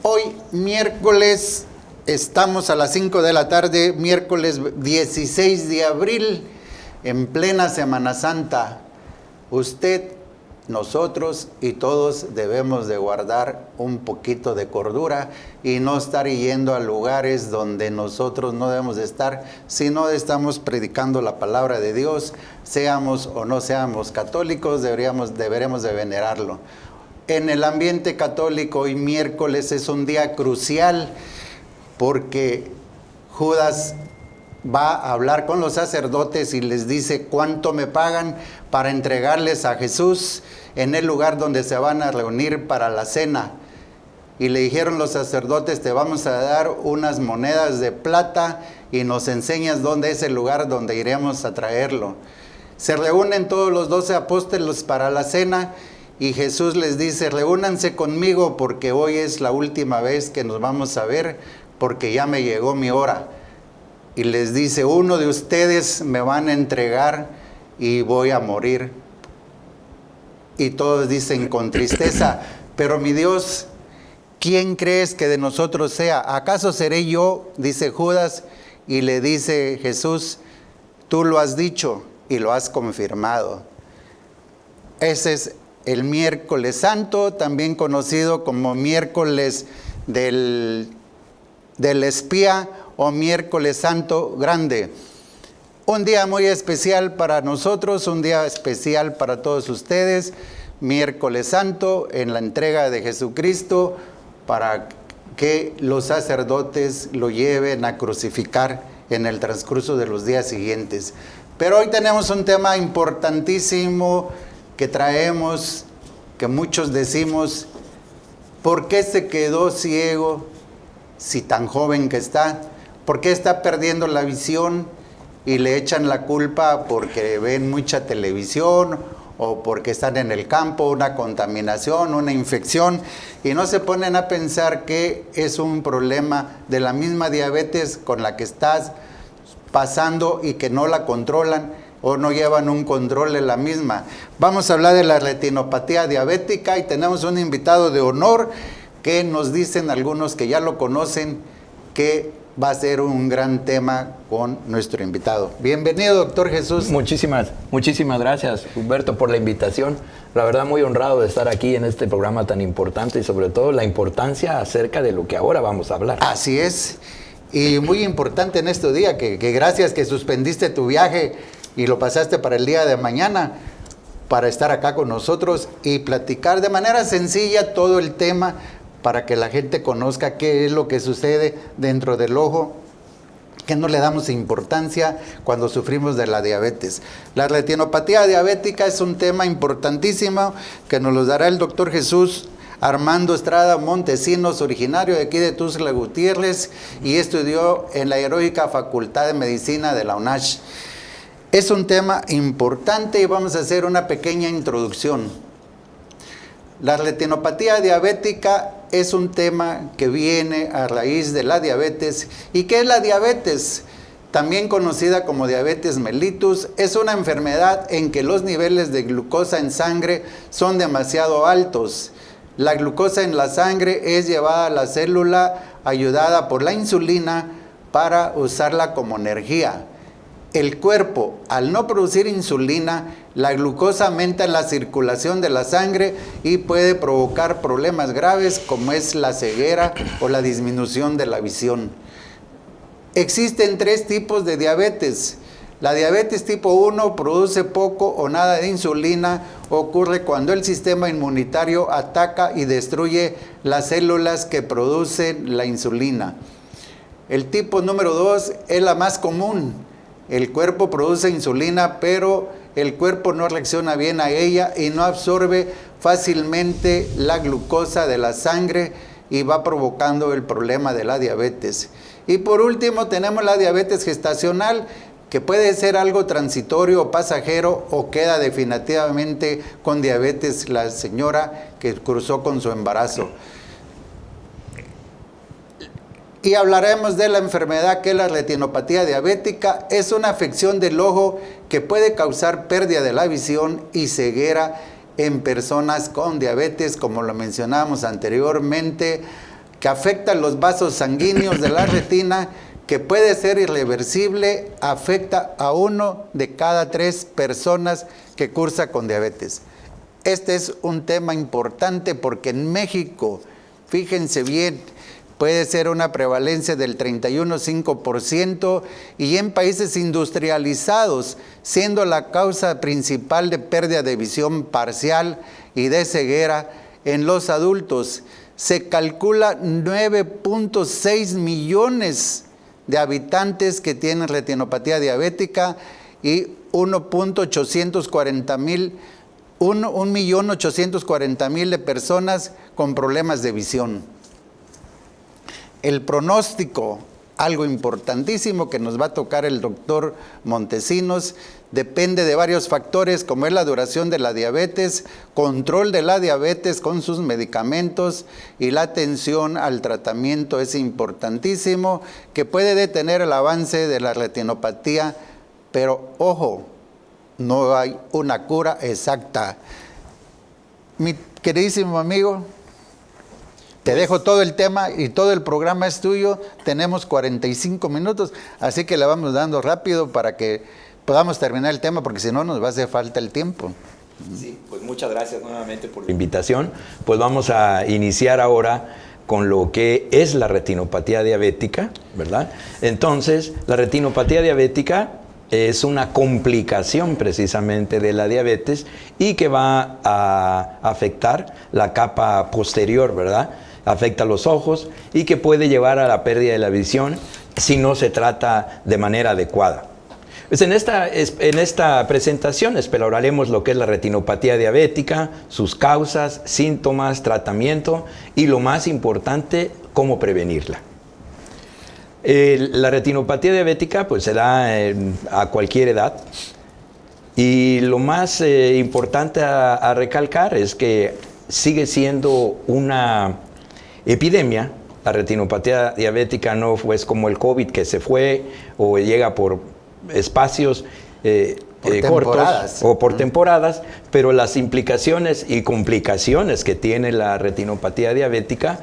Hoy, miércoles, estamos a las 5 de la tarde, miércoles 16 de abril, en plena Semana Santa. Usted, nosotros y todos debemos de guardar un poquito de cordura y no estar yendo a lugares donde nosotros no debemos de estar, sino estamos predicando la palabra de Dios, seamos o no seamos católicos, deberemos de venerarlo. En el ambiente católico, hoy miércoles es un día crucial porque Judas va a hablar con los sacerdotes y les dice cuánto me pagan para entregarles a Jesús en el lugar donde se van a reunir para la cena. Y le dijeron los sacerdotes, te vamos a dar unas monedas de plata y nos enseñas dónde es el lugar donde iremos a traerlo. Se reúnen todos los 12 apóstoles para la cena y Jesús les dice, reúnanse conmigo porque hoy es la última vez que nos vamos a ver porque ya me llegó mi hora. Y les dice, uno de ustedes me van a entregar y voy a morir. Y todos dicen con tristeza, pero mi Dios, ¿quién crees que de nosotros sea? ¿Acaso seré yo? Dice Judas, y le dice Jesús, tú lo has dicho y lo has confirmado. Ese es el miércoles santo, también conocido como miércoles del espía o miércoles santo grande. Un día muy especial para nosotros, un día especial para todos ustedes, miércoles santo en la entrega de Jesucristo para que los sacerdotes lo lleven a crucificar en el transcurso de los días siguientes. Pero hoy tenemos un tema importantísimo que traemos, que muchos decimos, ¿por qué se quedó ciego si tan joven que está? ¿Por qué está perdiendo la visión? Y le echan la culpa porque ven mucha televisión o porque están en el campo, una contaminación, una infección, y no se ponen a pensar que es un problema de la misma diabetes con la que estás pasando y que no la controlan o no llevan un control de la misma. Vamos a hablar de la retinopatía diabética y tenemos un invitado de honor que nos dicen algunos que ya lo conocen que va a ser un gran tema con nuestro invitado. Bienvenido, doctor Jesús. Muchísimas gracias, Humberto, por la invitación. La verdad, muy honrado de estar aquí en este programa tan importante y sobre todo la importancia acerca de lo que ahora vamos a hablar. Así es. Y muy importante en este día, que gracias que suspendiste tu viaje y lo pasaste para el día de mañana para estar acá con nosotros y platicar de manera sencilla todo el tema para que la gente conozca qué es lo que sucede dentro del ojo, que no le damos importancia cuando sufrimos de la diabetes. La retinopatía diabética es un tema importantísimo que nos lo dará el doctor Jesús Armando Estrada Montesinos, originario de aquí de Tuxtla Gutiérrez y estudió en la Heroica Facultad de Medicina de la UNACH. Es un tema importante y vamos a hacer una pequeña introducción. La retinopatía diabética es un tema que viene a raíz de la diabetes. ¿Y qué es la diabetes? También conocida como diabetes mellitus, es una enfermedad en que los niveles de glucosa en sangre son demasiado altos. La glucosa en la sangre es llevada a la célula ayudada por la insulina para usarla como energía. El cuerpo, al no producir insulina, la glucosa aumenta en la circulación de la sangre y puede provocar problemas graves como es la ceguera o la disminución de la visión. Existen 3 tipos de diabetes. La diabetes tipo 1 produce poco o nada de insulina, ocurre cuando el sistema inmunitario ataca y destruye las células que producen la insulina. El tipo número 2 es la más común. El cuerpo produce insulina, pero el cuerpo no reacciona bien a ella y no absorbe fácilmente la glucosa de la sangre y va provocando el problema de la diabetes. Y por último tenemos la diabetes gestacional, que puede ser algo transitorio o pasajero o queda definitivamente con diabetes la señora que cruzó con su embarazo. Y hablaremos de la enfermedad que es la retinopatía diabética. Es una afección del ojo que puede causar pérdida de la visión y ceguera en personas con diabetes, como lo mencionamos anteriormente, que afecta los vasos sanguíneos de la retina, que puede ser irreversible, afecta a 1 de cada 3 personas que cursa con diabetes. Este es un tema importante porque en México, fíjense bien, puede ser una prevalencia del 31,5% y en países industrializados, siendo la causa principal de pérdida de visión parcial y de ceguera en los adultos. Se calcula 9.6 millones de habitantes que tienen retinopatía diabética y 1.840.000 de personas con problemas de visión. El pronóstico, algo importantísimo que nos va a tocar el doctor Montesinos, depende de varios factores como es la duración de la diabetes, control de la diabetes con sus medicamentos y la atención al tratamiento es importantísimo, que puede detener el avance de la retinopatía, pero ojo, no hay una cura exacta. Mi queridísimo amigo, te dejo todo el tema y todo el programa es tuyo. Tenemos 45 minutos, así que le vamos dando rápido para que podamos terminar el tema, porque si no nos va a hacer falta el tiempo. Sí, pues muchas gracias nuevamente por la invitación. Pues vamos a iniciar ahora con lo que es la retinopatía diabética, ¿verdad? Entonces, la retinopatía diabética es una complicación precisamente de la diabetes y que va a afectar la capa posterior, ¿verdad? Afecta los ojos y que puede llevar a la pérdida de la visión si no se trata de manera adecuada. Pues en esta presentación exploraremos lo que es la retinopatía diabética, sus causas, síntomas, tratamiento y lo más importante, cómo prevenirla. La retinopatía diabética pues se da a cualquier edad y lo más importante a recalcar es que sigue siendo una epidemia. La retinopatía diabética no es como el COVID que se fue o llega por espacios cortos o por temporadas, pero las implicaciones y complicaciones que tiene la retinopatía diabética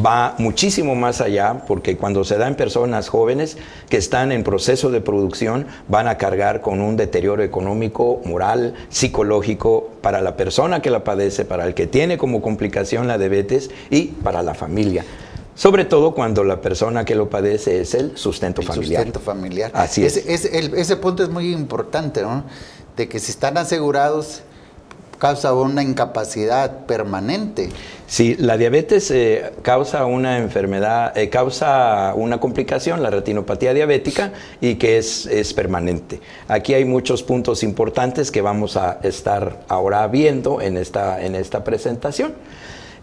va muchísimo más allá, porque cuando se da en personas jóvenes que están en proceso de producción, van a cargar con un deterioro económico, moral, psicológico para la persona que la padece, para el que tiene como complicación la diabetes y para la familia. Sobre todo cuando la persona que lo padece es el sustento familiar. Sustento familiar. Así es. Ese punto es muy importante, ¿no? De que si están asegurados, causa una incapacidad permanente. Sí, la diabetes causa una enfermedad, causa una complicación, la retinopatía diabética, y que es permanente. Aquí hay muchos puntos importantes que vamos a estar ahora viendo en esta presentación.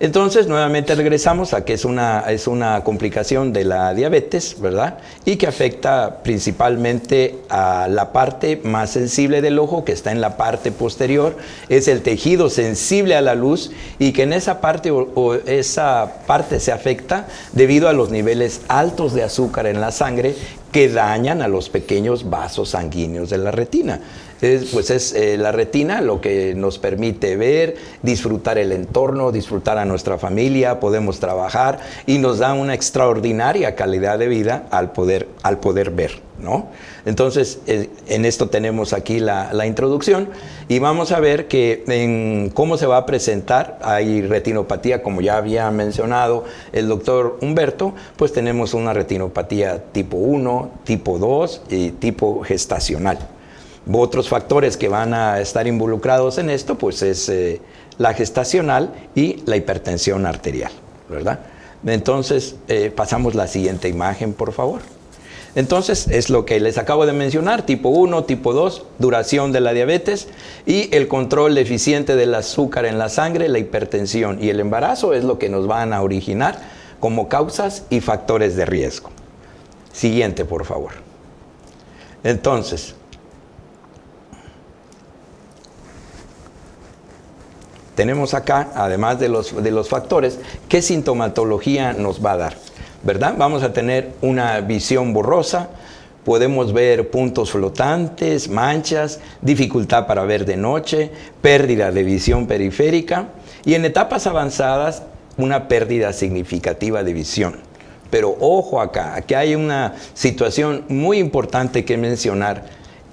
Entonces, nuevamente regresamos a que es una complicación de la diabetes, ¿verdad? Y que afecta principalmente a la parte más sensible del ojo, que está en la parte posterior, es el tejido sensible a la luz, y que en esa parte esa parte se afecta debido a los niveles altos de azúcar en la sangre que dañan a los pequeños vasos sanguíneos de la retina. Es la retina lo que nos permite ver, disfrutar el entorno, disfrutar a nuestra familia, podemos trabajar y nos da una extraordinaria calidad de vida al poder ver, ¿no? Entonces, en esto tenemos aquí la introducción y vamos a ver en cómo se va a presentar. Hay retinopatía, como ya había mencionado el doctor Humberto, pues tenemos una retinopatía tipo 1, tipo 2 y tipo gestacional. Otros factores que van a estar involucrados en esto, pues es la gestacional y la hipertensión arterial, ¿verdad? Entonces, pasamos la siguiente imagen, por favor. Entonces, es lo que les acabo de mencionar, tipo 1, tipo 2, duración de la diabetes y el control eficiente del azúcar en la sangre, la hipertensión y el embarazo es lo que nos van a originar como causas y factores de riesgo. Siguiente, por favor. Entonces, tenemos acá, además de los factores, ¿qué sintomatología nos va a dar? ¿Verdad? Vamos a tener una visión borrosa, podemos ver puntos flotantes, manchas, dificultad para ver de noche, pérdida de visión periférica y en etapas avanzadas una pérdida significativa de visión. Pero ojo acá, aquí hay una situación muy importante que mencionar.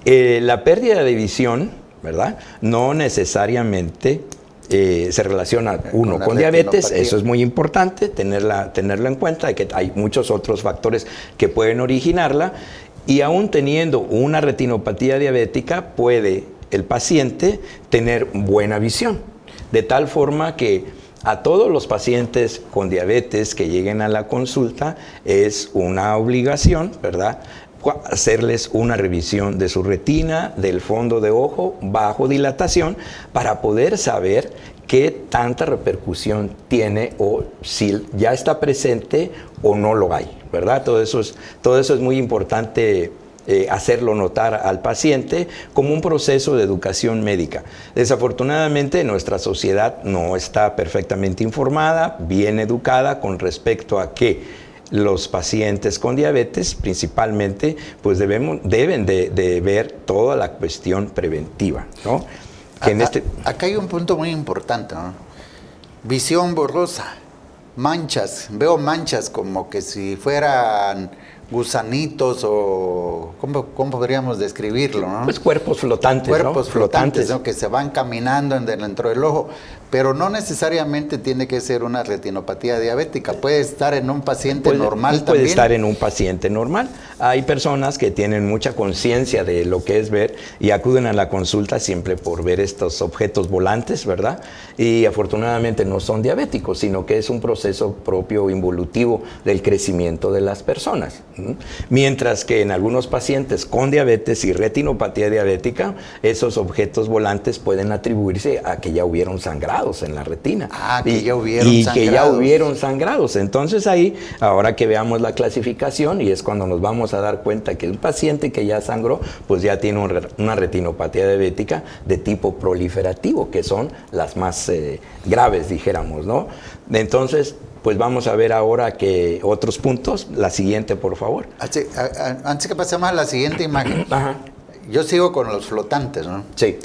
La pérdida de visión, ¿verdad?, no necesariamente se relaciona con diabetes. Eso es muy importante tenerlo en cuenta, de que hay muchos otros factores que pueden originarla, y aún teniendo una retinopatía diabética puede el paciente tener buena visión, de tal forma que a todos los pacientes con diabetes que lleguen a la consulta es una obligación, ¿verdad?, hacerles una revisión de su retina, del fondo de ojo, bajo dilatación, para poder saber qué tanta repercusión tiene o si ya está presente o no lo hay, ¿verdad? Todo eso es muy importante hacerlo notar al paciente como un proceso de educación médica. Desafortunadamente, nuestra sociedad no está perfectamente informada, bien educada con respecto a que los pacientes con diabetes, principalmente, pues deben de ver toda la cuestión preventiva, ¿no? Acá hay un punto muy importante, ¿no? Visión borrosa, manchas, veo manchas como que si fueran gusanitos o ¿cómo podríamos describirlo, ¿no? Pues cuerpos flotantes, cuerpos flotantes, ¿no?, que se van caminando dentro del ojo, pero no necesariamente tiene que ser una retinopatía diabética, puede estar en un paciente normal también. Puede estar en un paciente normal. Hay personas que tienen mucha conciencia de lo que es ver y acuden a la consulta siempre por ver estos objetos volantes, ¿verdad? Y afortunadamente no son diabéticos, sino que es un proceso propio involutivo del crecimiento de las personas. Mientras que en algunos pacientes con diabetes y retinopatía diabética, esos objetos volantes pueden atribuirse a que ya hubieron sangrados en la retina. Que ya hubieron sangrados. Entonces ahí, ahora que veamos la clasificación, y es cuando nos vamos a dar cuenta que un paciente que ya sangró, pues ya tiene una retinopatía diabética de tipo proliferativo, que son las más graves, dijéramos, ¿no? Entonces, pues vamos a ver ahora que otros puntos. La siguiente, por favor. Antes que pasemos a la siguiente imagen, yo sigo con los flotantes, ¿no? Sí.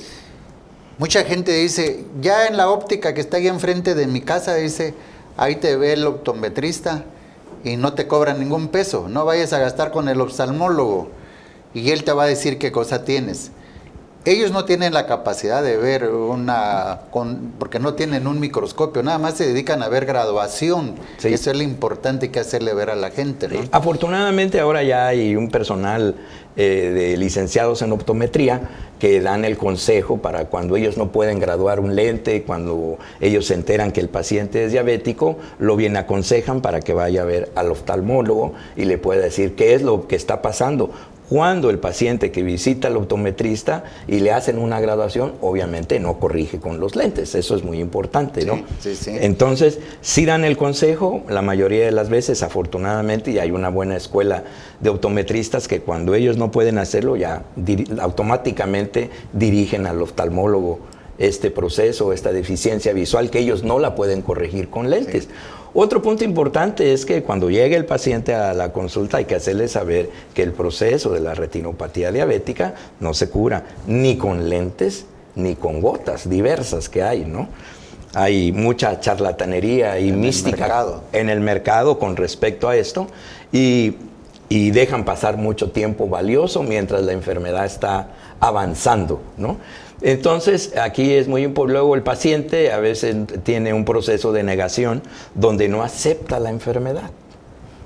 Mucha gente dice, ya en la óptica que está ahí enfrente de mi casa, dice, ahí te ve el optometrista y no te cobra ningún peso, no vayas a gastar con el oftalmólogo y él te va a decir qué cosa tienes. Ellos no tienen la capacidad de ver porque no tienen un microscopio, nada más se dedican a ver graduación, sí. Que eso es lo importante que hacerle ver a la gente, ¿no? Afortunadamente ahora ya hay un personal de licenciados en optometría que dan el consejo para cuando ellos no pueden graduar un lente, cuando ellos se enteran que el paciente es diabético, lo bien aconsejan para que vaya a ver al oftalmólogo y le pueda decir qué es lo que está pasando. Cuando el paciente que visita al optometrista y le hacen una graduación, obviamente no corrige con los lentes, eso es muy importante, ¿no? Sí. Entonces, sí dan el consejo, la mayoría de las veces, afortunadamente, y hay una buena escuela de optometristas que cuando ellos no pueden hacerlo, ya automáticamente dirigen al oftalmólogo este proceso, esta deficiencia visual que ellos no la pueden corregir con lentes. Sí. Otro punto importante es que cuando llegue el paciente a la consulta hay que hacerle saber que el proceso de la retinopatía diabética no se cura ni con lentes ni con gotas diversas que hay, ¿no? Hay mucha charlatanería y mística en el mercado con respecto a esto y dejan pasar mucho tiempo valioso mientras la enfermedad está avanzando, ¿no? Entonces, aquí es muy importante. Luego el paciente a veces tiene un proceso de negación donde no acepta la enfermedad.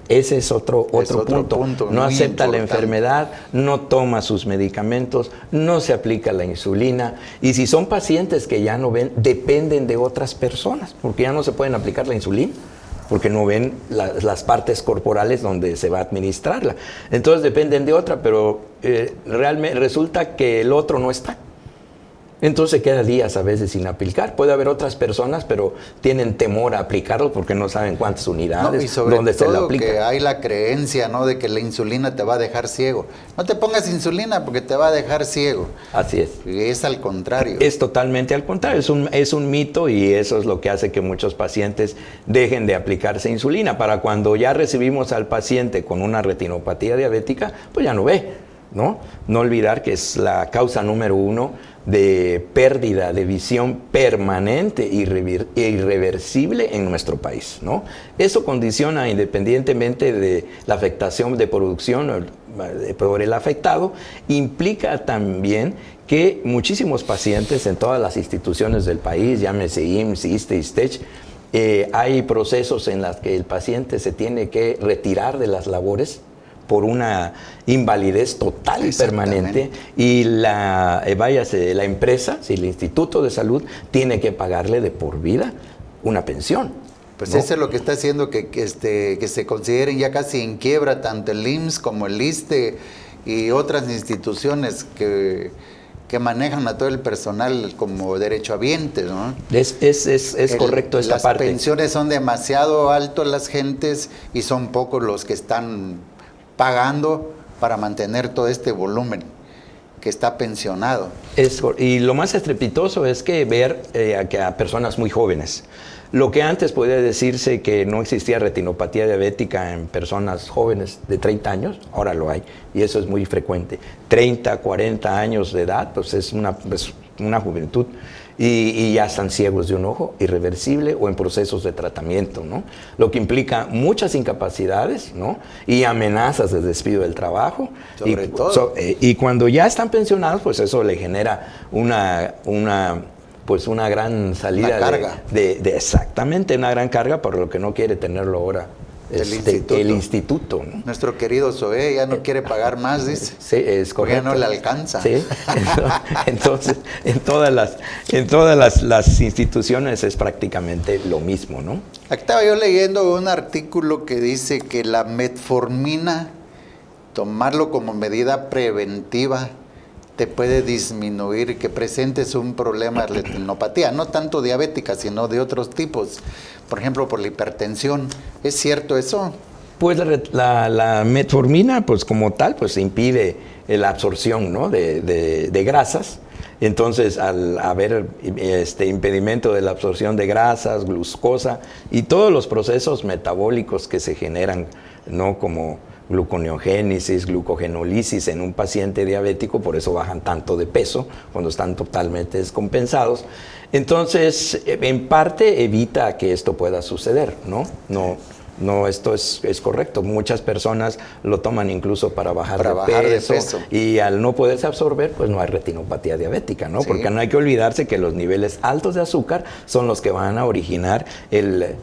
Ese es otro punto. No acepta la enfermedad, no toma sus medicamentos, no se aplica la insulina. Y si son pacientes que ya no ven, dependen de otras personas, porque ya no se pueden aplicar la insulina, porque no ven las partes corporales donde se va a administrarla. Entonces dependen de otra, pero realmente resulta que el otro no está. Entonces queda días a veces sin aplicar. Puede haber otras personas, pero tienen temor a aplicarlo porque no saben cuántas unidades, y sobre dónde todo se le aplica. Que hay la creencia, ¿no?, de que la insulina te va a dejar ciego. No te pongas insulina porque te va a dejar ciego. Así es. Y es al contrario. Es totalmente al contrario. Es un mito y eso es lo que hace que muchos pacientes dejen de aplicarse insulina. Para cuando ya recibimos al paciente con una retinopatía diabética, pues ya no ve. ¿no? No olvidar que es la causa número 1 de pérdida de visión permanente e irreversible en nuestro país, ¿no? Eso condiciona, independientemente de la afectación de producción por el afectado, implica también que muchísimos pacientes en todas las instituciones del país, llámese IMSS, ISSSTE, ISTECH, hay procesos en los que el paciente se tiene que retirar de las labores por una invalidez total y permanente, y la empresa, si el Instituto de Salud, tiene que pagarle de por vida una pensión. Pues ¿no? eso es lo que está haciendo que se consideren ya casi en quiebra tanto el IMSS como el ISSSTE y otras instituciones que manejan a todo el personal como derechohabientes, ¿no? Es correcto esta parte. Las pensiones son demasiado altas las gentes y son pocos los que están pagando para mantener todo este volumen que está pensionado. Y lo más estrepitoso es que ver a personas muy jóvenes. Lo que antes podía decirse que no existía retinopatía diabética en personas jóvenes de 30 años, ahora lo hay, y eso es muy frecuente. 30, 40 años de edad, pues es una juventud, y ya están ciegos de un ojo, irreversible o en procesos de tratamiento, ¿no? Lo que implica muchas incapacidades, ¿no? Y amenazas de despido del trabajo. Sobre todo. Y cuando ya están pensionados, pues eso le genera una gran salida, una carga. Exactamente, una gran carga, por lo que no quiere tenerlo ahora el instituto, ¿no? Nuestro querido Zoé ya no quiere pagar más, dice. Sí, es correcto. Ya no le alcanza. Sí. Entonces, en todas las instituciones es prácticamente lo mismo, ¿no? Estaba yo leyendo un artículo que dice que la metformina, tomarlo como medida preventiva, te puede disminuir que presentes un problema de retinopatía, no tanto diabética, sino de otros tipos, por ejemplo, por la hipertensión. ¿Es cierto eso? Pues la metformina, pues como tal, pues impide la absorción, ¿no? de grasas. Entonces, al haber impedimento de la absorción de grasas, glucosa y todos los procesos metabólicos que se generan, ¿no? Como gluconeogénesis, glucogenólisis en un paciente diabético, por eso bajan tanto de peso cuando están totalmente descompensados. Entonces, en parte evita que esto pueda suceder, ¿no? No, esto es correcto. Muchas personas lo toman incluso para bajar de peso. Y al no poderse absorber, pues no hay retinopatía diabética, ¿no? Sí. Porque no hay que olvidarse que los niveles altos de azúcar son los que van a originar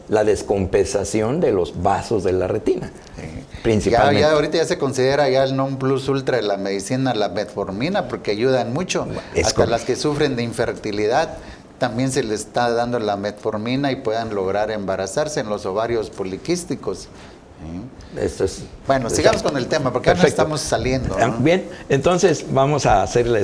la descompensación de los vasos de la retina. Sí. Principalmente. Ya ahorita ya se considera ya el non plus ultra de la medicina, la metformina, porque ayudan mucho. Hasta las que sufren de infertilidad también se les está dando la metformina y puedan lograr embarazarse en los ovarios poliquísticos. Bueno, sigamos con el tema, porque ahora estamos saliendo, ¿no? Bien, entonces vamos a hacerle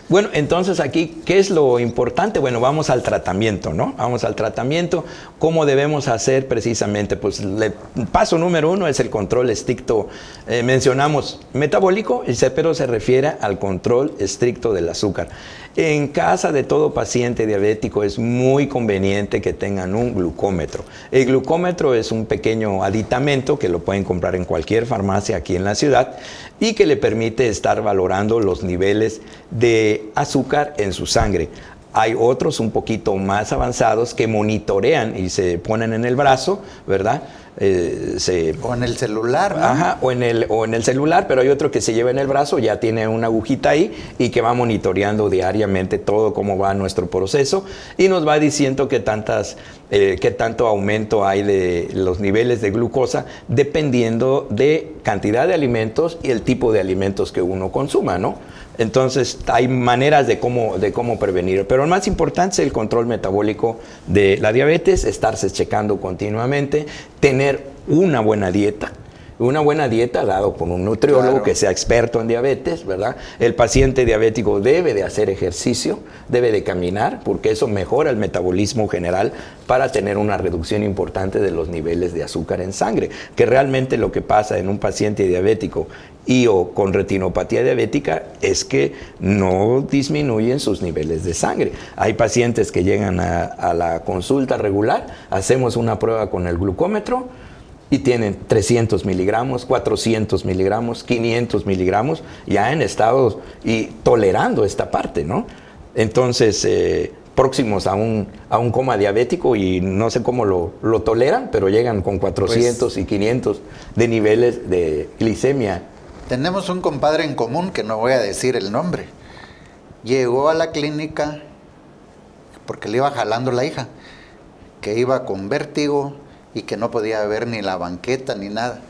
Bueno, entonces aquí, ¿qué es lo importante? Bueno, vamos al tratamiento, ¿no? Vamos al tratamiento. ¿Cómo debemos hacer precisamente? Pues el paso número 1 es el control estricto. Mencionamos metabólico, pero se refiere al control estricto del azúcar. En casa de todo paciente diabético es muy conveniente que tengan un glucómetro. El glucómetro es un pequeño aditamento que lo pueden comprar en cualquier farmacia aquí en la ciudad y que le permite estar valorando los niveles de azúcar en su sangre. Hay otros un poquito más avanzados que monitorean y se ponen en el brazo, ¿verdad? O en el celular, ¿no? Ajá, o en el celular, pero hay otro que se lleva en el brazo, ya tiene una agujita ahí y que va monitoreando diariamente todo cómo va nuestro proceso y nos va diciendo qué tanto aumento hay de los niveles de glucosa dependiendo de cantidad de alimentos y el tipo de alimentos que uno consuma, ¿no? Entonces hay maneras de cómo prevenir, pero lo más importante es el control metabólico de la diabetes, estarse checando continuamente, tener una buena dieta dado por un nutriólogo, claro, que sea experto en diabetes, ¿verdad? El paciente diabético debe de hacer ejercicio, debe de caminar, porque eso mejora el metabolismo general para tener una reducción importante de los niveles de azúcar en sangre, que realmente lo que pasa en un paciente diabético o con retinopatía diabética es que no disminuyen sus niveles de sangre. Hay pacientes que llegan a la consulta regular, hacemos una prueba con el glucómetro y tienen 300 miligramos, 400 miligramos, 500 miligramos, ya en estados y tolerando esta parte, ¿no? Entonces, próximos a un coma diabético y no sé cómo lo toleran, pero llegan con 400 y 500 de niveles de glicemia. Tenemos un compadre en común, que no voy a decir el nombre. Llegó a la clínica porque le iba jalando la hija, que iba con vértigo y que no podía ver ni la banqueta ni nada.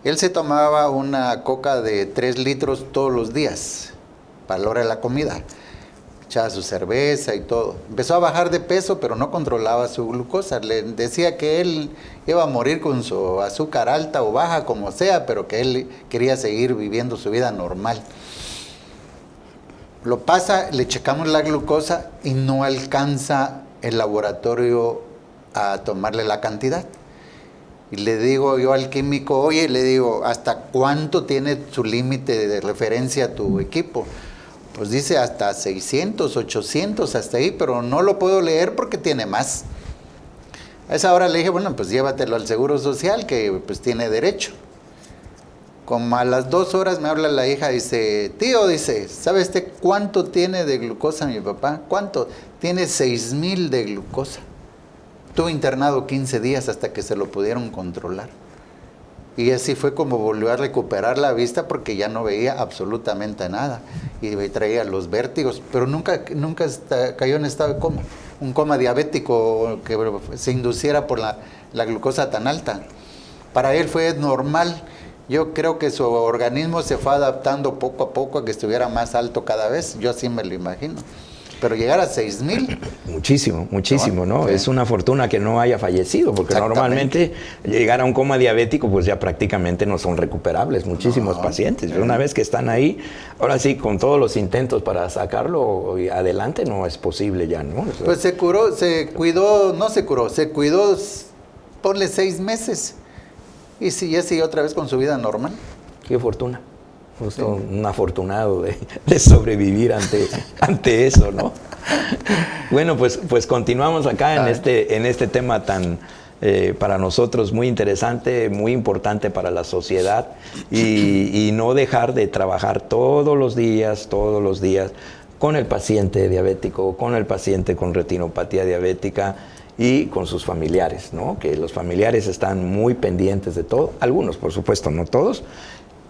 Él se tomaba una coca de 3 litros todos los días, para la hora de la comida. Echaba su cerveza y todo. Empezó a bajar de peso, pero no controlaba su glucosa. Le decía que él iba a morir con su azúcar alta o baja, como sea, pero que él quería seguir viviendo su vida normal. Lo pasa, le checamos la glucosa y no alcanza el laboratorio a tomarle la cantidad. Y le digo yo al químico, oye, le digo, ¿hasta cuánto tiene su límite de referencia tu equipo? Pues dice hasta 600, 800, hasta ahí, pero no lo puedo leer porque tiene más. A esa hora le dije, bueno, pues llévatelo al Seguro Social, que pues tiene derecho. Como a las 2 horas me habla la hija, dice, tío, dice, ¿sabe usted cuánto tiene de glucosa mi papá? ¿Cuánto? Tiene 6,000 de glucosa. Estuvo internado 15 días hasta que se lo pudieron controlar. Y así fue como volvió a recuperar la vista, porque ya no veía absolutamente nada. Y traía los vértigos, pero nunca cayó en estado de coma. Un coma diabético que se induciera por la glucosa tan alta. Para él fue normal. Yo creo que su organismo se fue adaptando poco a poco a que estuviera más alto cada vez. Yo así me lo imagino. Pero llegar a 6,000. Muchísimo, muchísimo, ¿no? Sí. Es una fortuna que no haya fallecido, porque normalmente llegar a un coma diabético, pues ya prácticamente no son recuperables muchísimos pacientes. Pero una vez que están ahí, ahora sí, con todos los intentos para sacarlo adelante, no es posible ya, ¿no? Pues se cuidó, ponle 6 meses. Y sí, ya sigue otra vez con su vida normal. Qué fortuna. Justo un afortunado de sobrevivir ante eso, ¿no? Bueno, pues continuamos acá en este tema tan, para nosotros muy interesante, muy importante para la sociedad, y no dejar de trabajar todos los días, con el paciente diabético, con el paciente con retinopatía diabética y con sus familiares, ¿no? Que los familiares están muy pendientes de todo, algunos, por supuesto, no todos.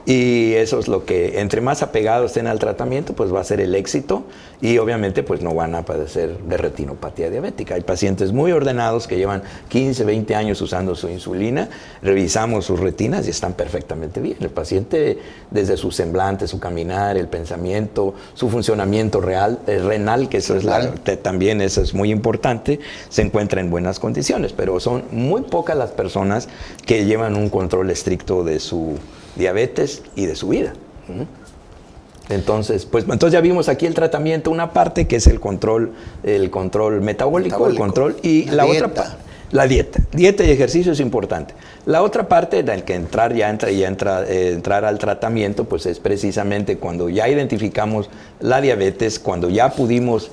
Y eso es lo que, entre más apegados estén al tratamiento, pues va a ser el éxito, y obviamente pues no van a padecer de retinopatía diabética. Hay pacientes muy ordenados que llevan 15, 20 años usando su insulina, revisamos sus retinas y están perfectamente bien. El paciente, desde su semblante, su caminar, el pensamiento, su funcionamiento renal, que eso es también eso es muy importante, se encuentra en buenas condiciones, pero son muy pocas las personas que llevan un control estricto de su diabetes y de su vida. Entonces ya vimos aquí el tratamiento, una parte que es el control metabólico, el control, y la otra parte, la dieta y ejercicio es importante. La otra parte del que entrar al tratamiento, pues es precisamente cuando ya identificamos la diabetes, cuando ya pudimos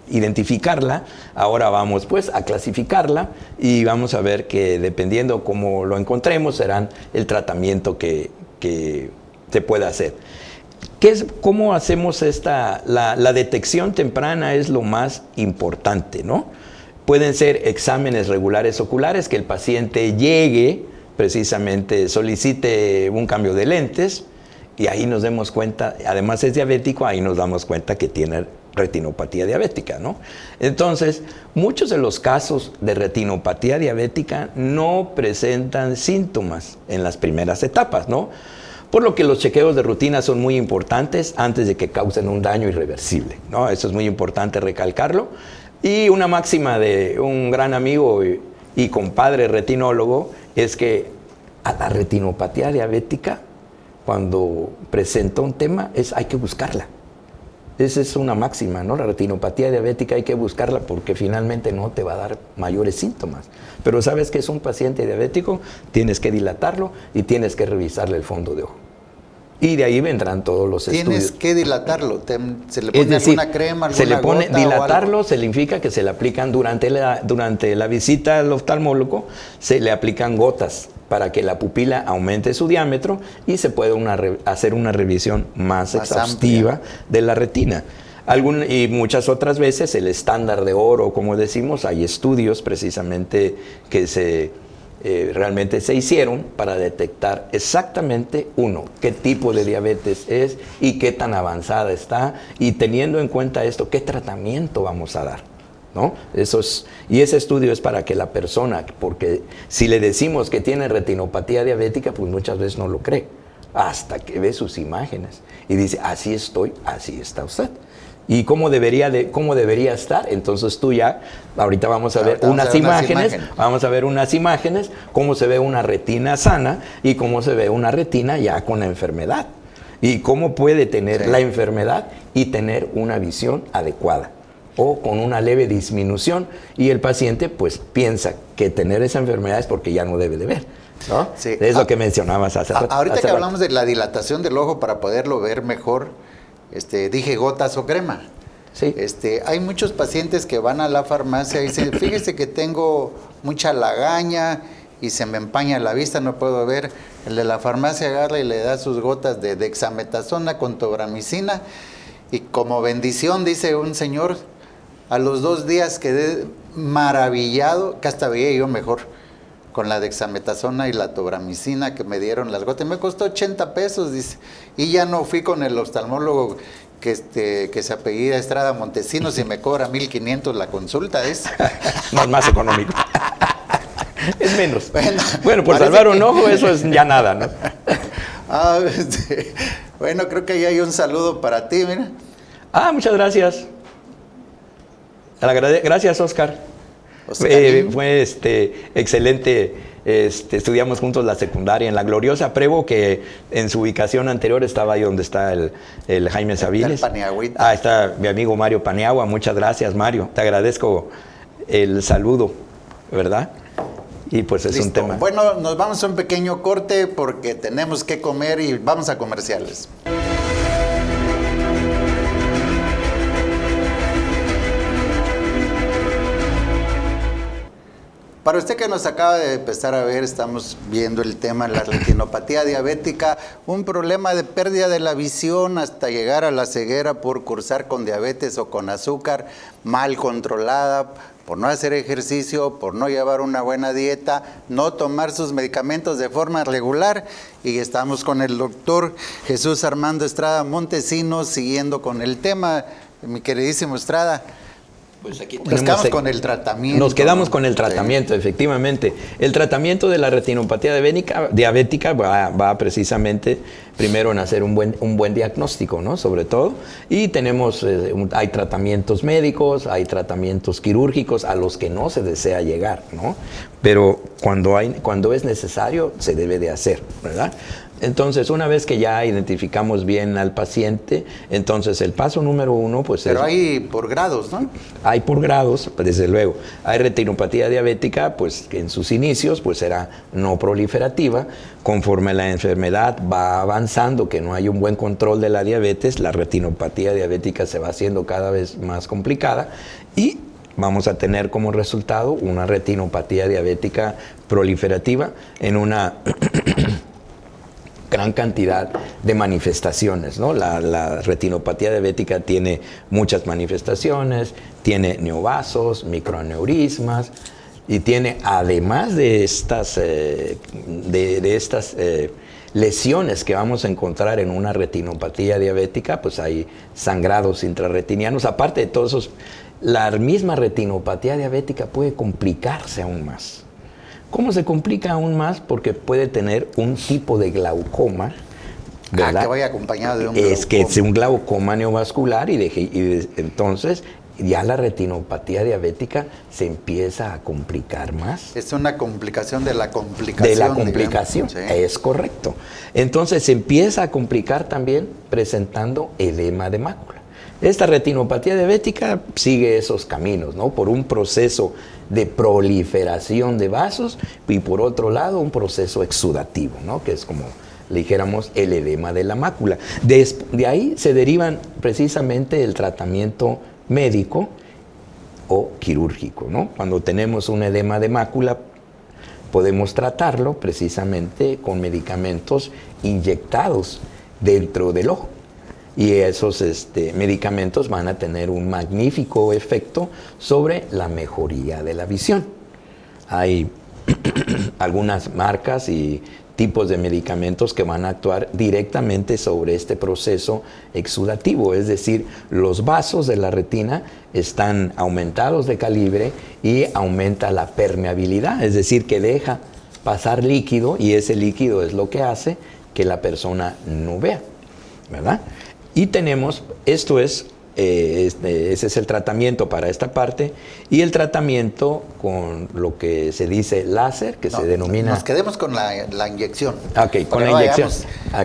identificarla. Ahora vamos pues a clasificarla y vamos a ver que dependiendo cómo lo encontremos serán el tratamiento que se pueda hacer. ¿Cómo hacemos la detección temprana? Es lo más importante, ¿no? Pueden ser exámenes regulares oculares, que el paciente llegue, precisamente solicite un cambio de lentes, y ahí nos demos cuenta, además es diabético, ahí nos damos cuenta que tiene retinopatía diabética, ¿no? Entonces, muchos de los casos de retinopatía diabética no presentan síntomas en las primeras etapas, ¿no? Por lo que los chequeos de rutina son muy importantes antes de que causen un daño irreversible, ¿no? Eso es muy importante recalcarlo. Y una máxima de un gran amigo y compadre retinólogo es que a la retinopatía diabética, cuando presenta un tema, hay que buscarla. Esa es una máxima, ¿no? La retinopatía diabética hay que buscarla porque finalmente no te va a dar mayores síntomas. Pero sabes que es un paciente diabético, tienes que dilatarlo y tienes que revisarle el fondo de ojo. Y de ahí vendrán todos los Tienes estudios. que dilatarlo. Se le pone Es decir, alguna crema, alguna se le pone, gota o dilatarlo algo. significa que se le aplican durante la visita al oftalmólogo, se le aplican gotas para que la pupila aumente su diámetro y se pueda hacer una revisión más exhaustiva amplia de la retina. Y muchas otras veces el estándar de oro, como decimos, hay estudios precisamente que realmente se hicieron para detectar exactamente qué tipo de diabetes es y qué tan avanzada está, y teniendo en cuenta esto, qué tratamiento vamos a dar, ¿no? Y ese estudio es para que la persona, porque si le decimos que tiene retinopatía diabética, pues muchas veces no lo cree, hasta que ve sus imágenes y dice, así estoy, así está usted. ¿Y cómo debería estar? Entonces tú ya, ahorita vamos a ver unas imágenes, vamos a ver unas imágenes, cómo se ve una retina sana y cómo se ve una retina ya con la enfermedad. Y cómo puede tener la enfermedad y tener una visión adecuada o con una leve disminución. Y el paciente pues piensa que tener esa enfermedad es porque ya no debe de ver, ¿no? Sí. Es lo que mencionabas hace rato. Ahorita que hablamos de la dilatación del ojo para poderlo ver mejor, dije gotas o crema. Sí. Hay muchos pacientes que van a la farmacia y dicen, fíjese que tengo mucha lagaña y se me empaña la vista, no puedo ver. El de la farmacia agarra y le da sus gotas de dexametasona con tobramicina y como bendición, dice un señor, a los 2 días quedé maravillado, que hasta veía yo mejor con la dexametasona y la tobramicina que me dieron las gotas. Me costó 80 pesos, dice. Y ya no fui con el oftalmólogo que se apellida Estrada Montesinos y me cobra 1,500 la consulta. No, es más económico. Es menos. Bueno, por salvar un ojo, eso es ya nada, ¿no? Bueno, creo que ahí hay un saludo para ti, mira. Muchas gracias. Gracias, Oscar. Fue excelente. Estudiamos juntos la secundaria en la gloriosa Prevo, que en su ubicación anterior estaba ahí donde está el Jaime Sabiles. Ahí está mi amigo Mario Paniagua. Muchas gracias, Mario. Te agradezco el saludo, ¿verdad? Y pues es un tema. Bueno, nos vamos a un pequeño corte porque tenemos que comer y vamos a comerciales. Para usted que nos acaba de empezar a ver, estamos viendo el tema de la retinopatía diabética, un problema de pérdida de la visión hasta llegar a la ceguera por cursar con diabetes o con azúcar mal controlada, por no hacer ejercicio, por no llevar una buena dieta, no tomar sus medicamentos de forma regular. Y estamos con el doctor Jesús Armando Estrada Montesinos siguiendo con el tema, mi queridísimo Estrada. Pues aquí nos quedamos con el tratamiento. Nos quedamos con el tratamiento, sí. Efectivamente. El tratamiento de la retinopatía diabética va precisamente primero en hacer un buen diagnóstico, ¿no? Sobre todo. Y hay tratamientos médicos, hay tratamientos quirúrgicos a los que no se desea llegar, ¿no? Pero cuando es necesario, se debe de hacer, ¿verdad? Entonces, una vez que ya identificamos bien al paciente, entonces el paso número 1, pues Pero hay por grados, ¿no? Hay por grados, desde luego. Hay retinopatía diabética, pues que en sus inicios, pues será no proliferativa. Conforme la enfermedad va avanzando, que no hay un buen control de la diabetes, la retinopatía diabética se va haciendo cada vez más complicada y vamos a tener como resultado una retinopatía diabética proliferativa en una gran cantidad de manifestaciones, ¿no? La retinopatía diabética tiene muchas manifestaciones, tiene neovasos, microaneurismas y tiene, además de estas, lesiones que vamos a encontrar en una retinopatía diabética, pues hay sangrados intrarretinianos. Aparte de todo eso, la misma retinopatía diabética puede complicarse aún más. ¿Cómo se complica aún más? Porque puede tener un tipo de glaucoma, ¿verdad? Que vaya acompañado de un glaucoma. Es que es un glaucoma neovascular y entonces ya la retinopatía diabética se empieza a complicar más. Es una complicación de la complicación. De la complicación, sí. Es correcto. Entonces se empieza a complicar también presentando edema de mácula. Esta retinopatía diabética sigue esos caminos, ¿no? Por un proceso de proliferación de vasos y por otro lado un proceso exudativo, ¿no? Que es como le dijéramos el edema de la mácula. De ahí se derivan precisamente el tratamiento médico o quirúrgico, ¿no? Cuando tenemos un edema de mácula, podemos tratarlo precisamente con medicamentos inyectados dentro del ojo. Y esos medicamentos van a tener un magnífico efecto sobre la mejoría de la visión. Hay algunas marcas y tipos de medicamentos que van a actuar directamente sobre este proceso exudativo, es decir, los vasos de la retina están aumentados de calibre y aumenta la permeabilidad, es decir, que deja pasar líquido y ese líquido es lo que hace que la persona no vea, ¿verdad? Y tenemos, ese es el tratamiento para esta parte, y el tratamiento con lo que se dice láser, que se denomina... Nos quedemos con la inyección. Ok, con la inyección.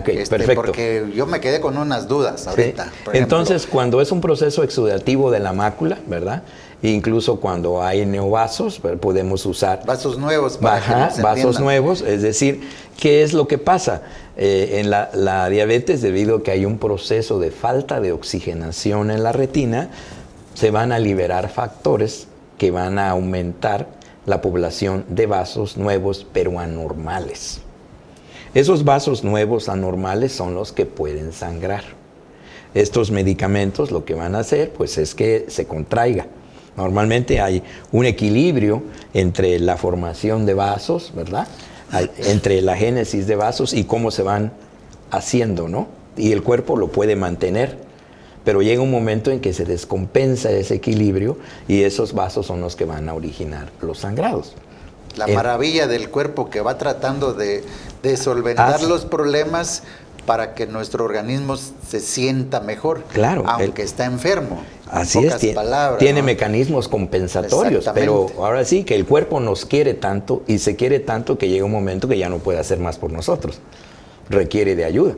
Perfecto. Porque yo me quedé con unas dudas ahorita. Sí. Entonces, cuando es un proceso exudativo de la mácula, ¿verdad? Incluso cuando hay neovasos, podemos usar... Vasos nuevos para que nos vasos entiendan. nuevos, es decir, ¿qué es lo que pasa? En la diabetes, debido a que hay un proceso de falta de oxigenación en la retina, se van a liberar factores que van a aumentar la población de vasos nuevos pero anormales. Esos vasos nuevos anormales son los que pueden sangrar. Estos medicamentos lo que van a hacer pues es que se contraiga. Normalmente hay un equilibrio entre la formación de vasos, ¿verdad? Entre la génesis de vasos y cómo se van haciendo, ¿no? Y el cuerpo lo puede mantener, pero llega un momento en que se descompensa ese equilibrio y esos vasos son los que van a originar los sangrados. La maravilla del cuerpo que va tratando de solventar los problemas para que nuestro organismo se sienta mejor, claro, aunque está enfermo. Así es, tiene mecanismos compensatorios, pero ahora sí que el cuerpo nos quiere tanto y se quiere tanto que llega un momento que ya no puede hacer más por nosotros, requiere de ayuda.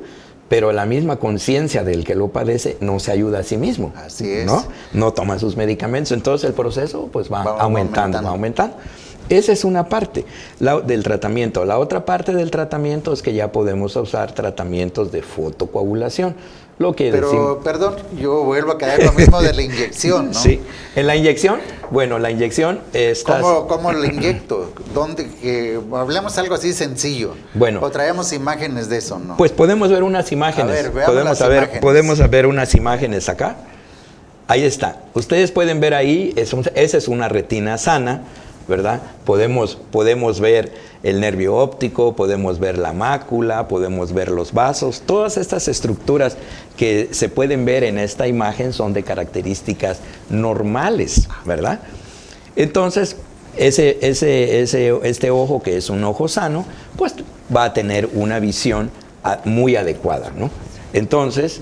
Pero la misma conciencia del que lo padece no se ayuda a sí mismo. Así es. No toma sus medicamentos, entonces el proceso pues va aumentando. Esa es una parte del tratamiento. La otra parte del tratamiento es que ya podemos usar tratamientos de fotocoagulación. Perdón, yo vuelvo a caer lo mismo de la inyección, ¿no? Sí. En la inyección, bueno, la inyección está... ¿Cómo la inyecto? Hablemos algo así sencillo. Bueno. O traemos imágenes de eso, ¿no? Pues podemos ver unas imágenes. A ver, podemos ver unas imágenes acá. Ahí está. Ustedes pueden ver ahí, esa es una retina sana, ¿verdad? Podemos ver el nervio óptico, podemos ver la mácula, podemos ver los vasos. Todas estas estructuras que se pueden ver en esta imagen son de características normales, ¿verdad? Entonces, este ojo, que es un ojo sano, pues va a tener una visión muy adecuada, ¿no? Entonces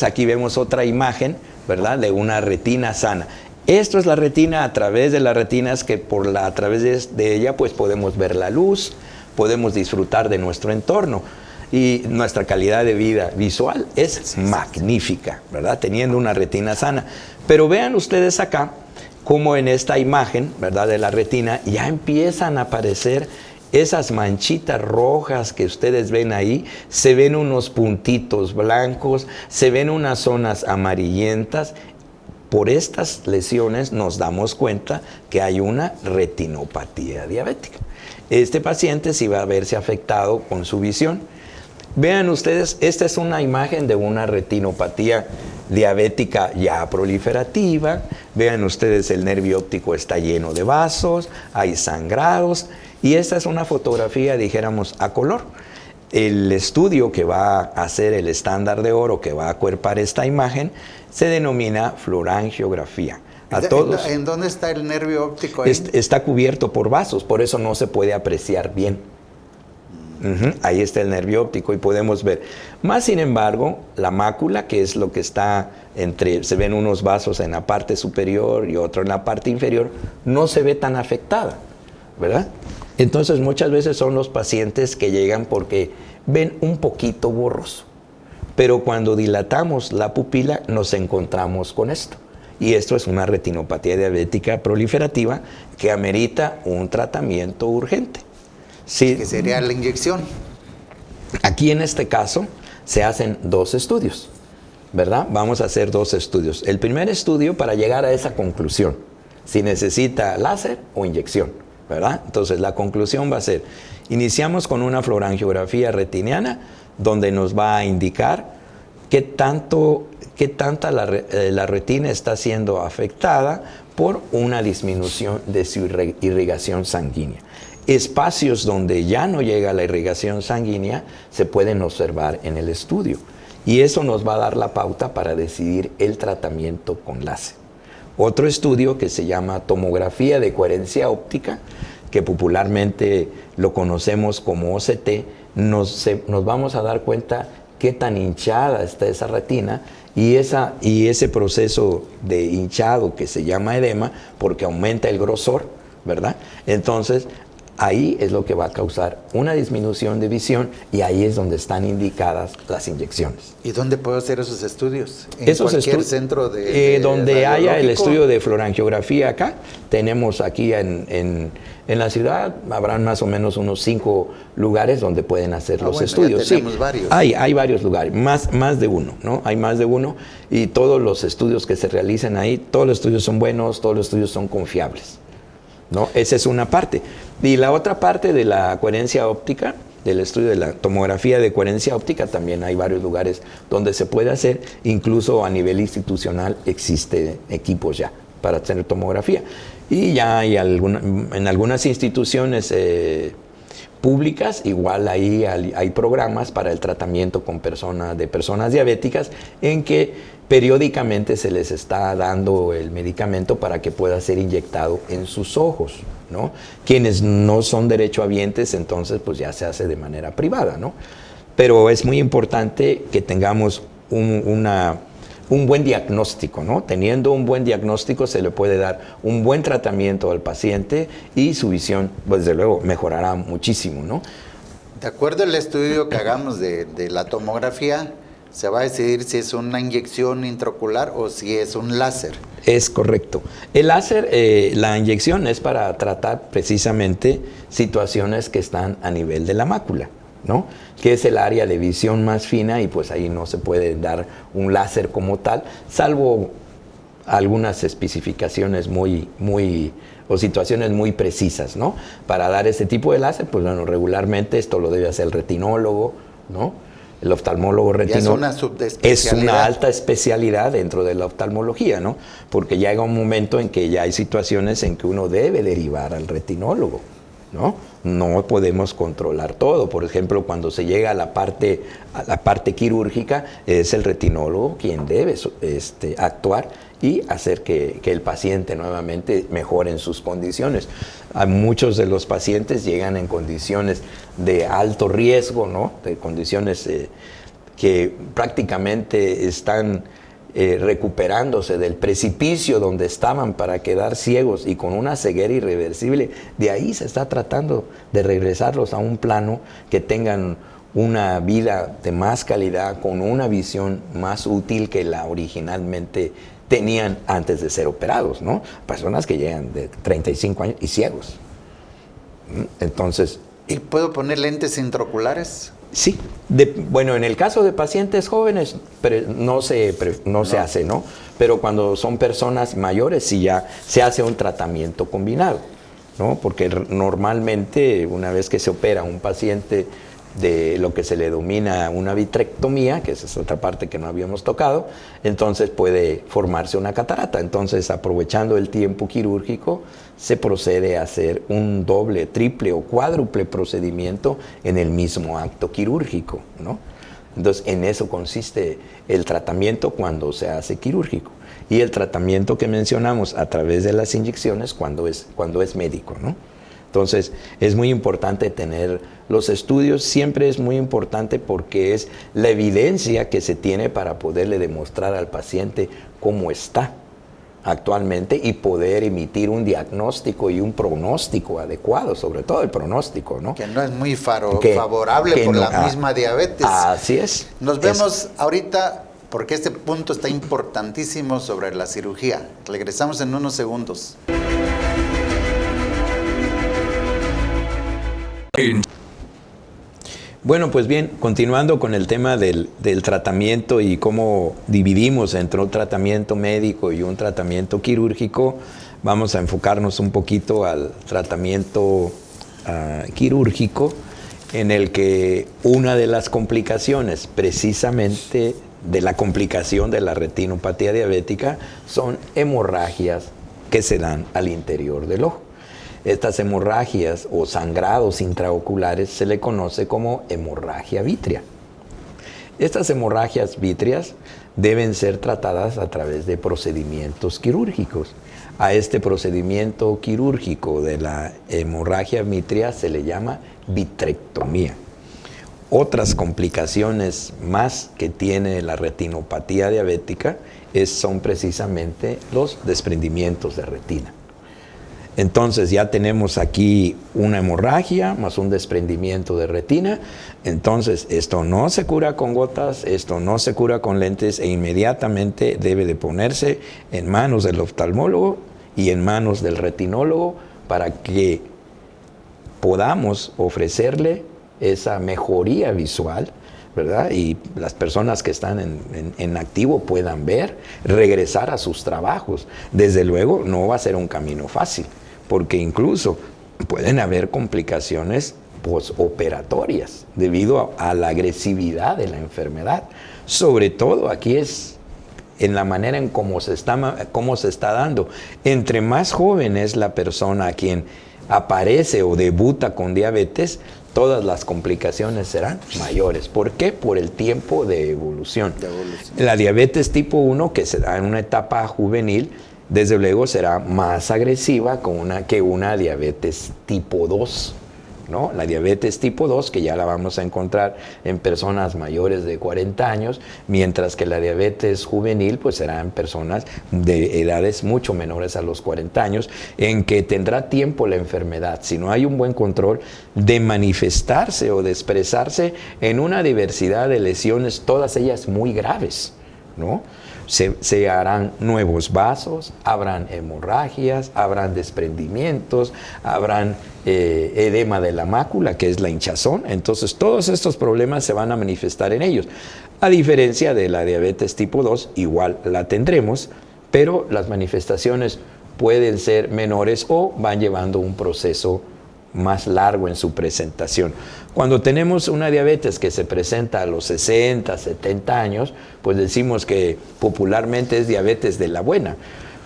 aquí vemos otra imagen, ¿verdad? De una retina sana. Esto es la retina. A través de las retinas, que a través de ella pues podemos ver la luz, podemos disfrutar de nuestro entorno y nuestra calidad de vida visual es magnífica, ¿verdad? Teniendo una retina sana. Pero vean ustedes acá cómo en esta imagen, ¿verdad? De la retina ya empiezan a aparecer esas manchitas rojas que ustedes ven ahí, se ven unos puntitos blancos, se ven unas zonas amarillentas. Por estas lesiones nos damos cuenta que hay una retinopatía diabética. Este paciente sí va a verse afectado con su visión. Vean ustedes, esta es una imagen de una retinopatía diabética ya proliferativa. Vean ustedes, el nervio óptico está lleno de vasos, hay sangrados, y esta es una fotografía, dijéramos, a color. El estudio que va a hacer el estándar de oro, que va a acuerpar esta imagen, se denomina fluorangiografía. ¿En dónde está el nervio óptico ahí? Está cubierto por vasos, por eso no se puede apreciar bien. Ahí está el nervio óptico y podemos ver. Más sin embargo, la mácula, que es lo que está se ven unos vasos en la parte superior y otro en la parte inferior, no se ve tan afectada, ¿verdad? Entonces muchas veces son los pacientes que llegan porque ven un poquito borroso. Pero cuando dilatamos la pupila nos encontramos con esto. Y esto es una retinopatía diabética proliferativa que amerita un tratamiento urgente. Sí. Que sería la inyección. Aquí en este caso se hacen 2 estudios, ¿verdad? Vamos a hacer 2 estudios. El primer estudio para llegar a esa conclusión, si necesita láser o inyección, ¿verdad? Entonces la conclusión va a ser, iniciamos con una fluorangiografía retiniana donde nos va a indicar qué tanta la retina está siendo afectada por una disminución de su irrigación sanguínea. Espacios donde ya no llega la irrigación sanguínea se pueden observar en el estudio y eso nos va a dar la pauta para decidir el tratamiento con láser. Otro estudio que se llama tomografía de coherencia óptica, que popularmente lo conocemos como OCT, nos vamos a dar cuenta qué tan hinchada está esa retina y ese proceso de hinchado que se llama edema porque aumenta el grosor, ¿verdad? Entonces, ahí es lo que va a causar una disminución de visión y ahí es donde están indicadas las inyecciones. ¿Y dónde puedo hacer esos estudios? ¿En cualquier centro de donde haya el estudio de fluorangiografía acá? Tenemos aquí en la ciudad, habrán más o menos unos 5 lugares donde pueden hacer los estudios. Ya tenemos varios. Hay varios lugares, más de uno, ¿no? Hay más de uno y todos los estudios que se realizan ahí, todos los estudios son buenos, todos los estudios son confiables, ¿no? Esa es una parte. Y la otra parte de la coherencia óptica, del estudio de la tomografía de coherencia óptica, también hay varios lugares donde se puede hacer, incluso a nivel institucional existe equipos ya para hacer tomografía. Y ya hay en algunas instituciones públicas, igual ahí hay programas para el tratamiento de personas diabéticas en que periódicamente se les está dando el medicamento para que pueda ser inyectado en sus ojos, ¿no? Quienes no son derechohabientes, entonces pues ya se hace de manera privada, ¿no? Pero es muy importante que tengamos un buen diagnóstico, ¿no? Teniendo un buen diagnóstico se le puede dar un buen tratamiento al paciente y su visión, pues, desde luego, mejorará muchísimo, ¿no? De acuerdo al estudio que hagamos de la tomografía, se va a decidir si es una inyección intraocular o si es un láser. Es correcto. El láser, la inyección es para tratar precisamente situaciones que están a nivel de la mácula, ¿no? Que es el área de visión más fina y pues ahí no se puede dar un láser como tal, salvo algunas especificaciones o situaciones muy precisas, ¿no? Para dar ese tipo de láser, pues bueno, regularmente esto lo debe hacer el retinólogo, ¿no? El oftalmólogo retinólogo es una alta especialidad dentro de la oftalmología, ¿no? Porque llega un momento en que ya hay situaciones en que uno debe derivar al retinólogo, ¿no? No podemos controlar todo. Por ejemplo, cuando se llega a la parte quirúrgica, es el retinólogo quien debe actuar y hacer que el paciente nuevamente mejore en sus condiciones. A muchos de los pacientes llegan en condiciones de alto riesgo, ¿no? De condiciones que prácticamente están recuperándose del precipicio donde estaban para quedar ciegos y con una ceguera irreversible. De ahí se está tratando de regresarlos a un plano que tengan una vida de más calidad, con una visión más útil que la originalmente tenían antes de ser operados, ¿no? Personas que llegan de 35 años y ciegos. Entonces... ¿Y puedo poner lentes intraoculares? Sí. Bueno, en el caso de pacientes jóvenes no se hace, ¿no? Pero cuando son personas mayores sí ya se hace un tratamiento combinado, ¿no? Porque normalmente una vez que se opera un paciente de lo que se le denomina una vitrectomía, que esa es otra parte que no habíamos tocado, entonces puede formarse una catarata. Entonces, aprovechando el tiempo quirúrgico, se procede a hacer un doble, triple o cuádruple procedimiento en el mismo acto quirúrgico, ¿no? Entonces, en eso consiste el tratamiento cuando se hace quirúrgico. Y el tratamiento que mencionamos a través de las inyecciones cuando es médico, ¿no? Entonces, es muy importante tener los estudios, siempre es muy importante porque es la evidencia que se tiene para poderle demostrar al paciente cómo está actualmente y poder emitir un diagnóstico y un pronóstico adecuado, sobre todo el pronóstico, ¿no? Que no es muy favorable por la misma diabetes. Así es. Nos vemos ahorita porque este punto está importantísimo sobre la cirugía. Regresamos en unos segundos. Bueno, pues bien, continuando con el tema del tratamiento y cómo dividimos entre un tratamiento médico y un tratamiento quirúrgico, vamos a enfocarnos un poquito al tratamiento quirúrgico, en el que una de las complicaciones, precisamente de la complicación de la retinopatía diabética, son hemorragias que se dan al interior del ojo. Estas hemorragias o sangrados intraoculares se le conoce como hemorragia vítrea. Estas hemorragias vítreas deben ser tratadas a través de procedimientos quirúrgicos. A este procedimiento quirúrgico de la hemorragia vítrea se le llama vitrectomía. Otras complicaciones más que tiene la retinopatía diabética son precisamente los desprendimientos de retina. Entonces ya tenemos aquí una hemorragia más un desprendimiento de retina. Entonces esto no se cura con gotas, esto no se cura con lentes e inmediatamente debe de ponerse en manos del oftalmólogo y en manos del retinólogo para que podamos ofrecerle esa mejoría visual, ¿verdad? Y las personas que están en activo puedan ver, regresar a sus trabajos. Desde luego no va a ser un camino fácil, porque incluso pueden haber complicaciones posoperatorias debido a la agresividad de la enfermedad. Sobre todo aquí es en la manera en cómo se está dando. Entre más joven es la persona a quien aparece o debuta con diabetes, todas las complicaciones serán mayores. ¿Por qué? Por el tiempo de evolución. La diabetes tipo 1, que se da en una etapa juvenil, desde luego será más agresiva que una diabetes tipo 2, ¿no? La diabetes tipo 2, que ya la vamos a encontrar en personas mayores de 40 años, mientras que la diabetes juvenil pues será en personas de edades mucho menores a los 40 años, en que tendrá tiempo la enfermedad, si no hay un buen control, de manifestarse o de expresarse en una diversidad de lesiones, todas ellas muy graves, ¿no? Se harán nuevos vasos, habrán hemorragias, habrán desprendimientos, habrán edema de la mácula, que es la hinchazón. Entonces todos estos problemas se van a manifestar en ellos. A diferencia de la diabetes tipo 2, igual la tendremos, pero las manifestaciones pueden ser menores o van llevando un proceso más largo en su presentación. Cuando tenemos una diabetes que se presenta a los 60, 70 años, pues decimos que popularmente es diabetes de la buena,